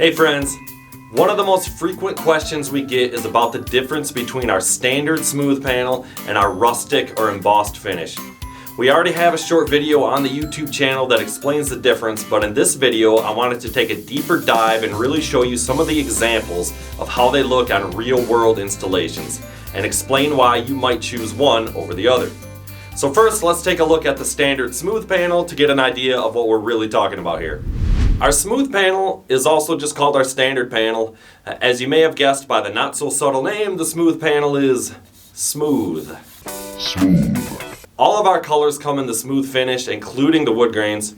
Hey friends, one of the most frequent questions we get is about the difference between our standard smooth panel and our rustic or embossed finish. We already have a short video on the YouTube channel that explains the difference, but in this video I wanted to take a deeper dive and really show you some of the examples of how they look on real-world installations and explain why you might choose one over the other. So first, let's take a look at the standard smooth panel to get an idea of what we're really talking about here. Our smooth panel is also just called our standard panel. As you may have guessed by the not so subtle name, the smooth panel is smooth. All of our colors come in the smooth finish, including the wood grains.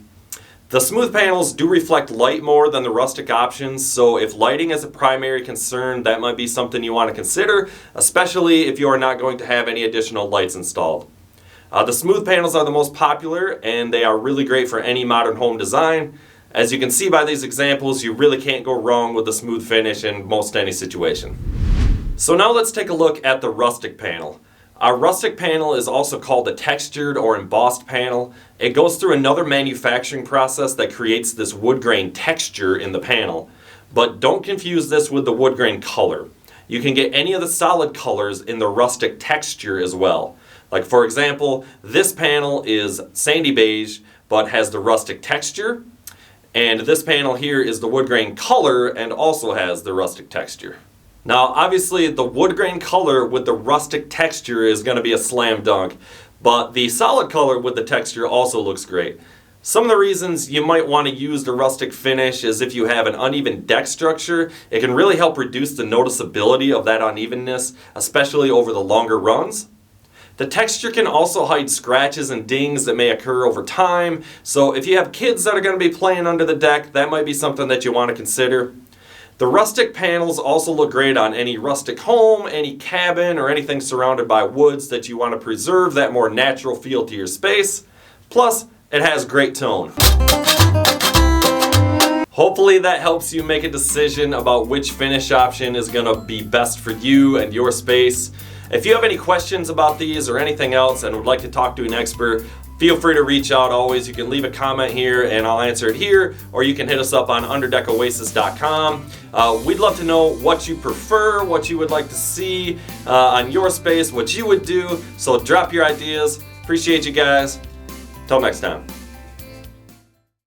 The smooth panels do reflect light more than the rustic options, so if lighting is a primary concern, that might be something you want to consider, especially if you are not going to have any additional lights installed. The smooth panels are the most popular, and they are really great for any modern home design. As you can see by these examples, you really can't go wrong with the smooth finish in most any situation. So now let's take a look at the rustic panel. Our rustic panel is also called a textured or embossed panel. It goes through another manufacturing process that creates this wood grain texture in the panel. But don't confuse this with the wood grain color. You can get any of the solid colors in the rustic texture as well. Like for example, this panel is sandy beige but has the rustic texture. And this panel here is the wood grain color and also has the rustic texture. Now obviously the wood grain color with the rustic texture is going to be a slam dunk, but the solid color with the texture also looks great. Some of the reasons you might want to use the rustic finish is if you have an uneven deck structure, it can really help reduce the noticeability of that unevenness, especially over the longer runs. The texture can also hide scratches and dings that may occur over time, so if you have kids that are going to be playing under the deck, that might be something that you want to consider. The rustic panels also look great on any rustic home, any cabin, or anything surrounded by woods that you want to preserve that more natural feel to your space. Plus, it has great tone. Hopefully that helps you make a decision about which finish option is going to be best for you and your space. If you have any questions about these or anything else and would like to talk to an expert, feel free to reach out always. You can leave a comment here and I'll answer it here, or you can hit us up on underdeckoasis.com. We'd love to know what you prefer, what you would like to see on your space, what you would do. So drop your ideas. Appreciate you guys. Till next time.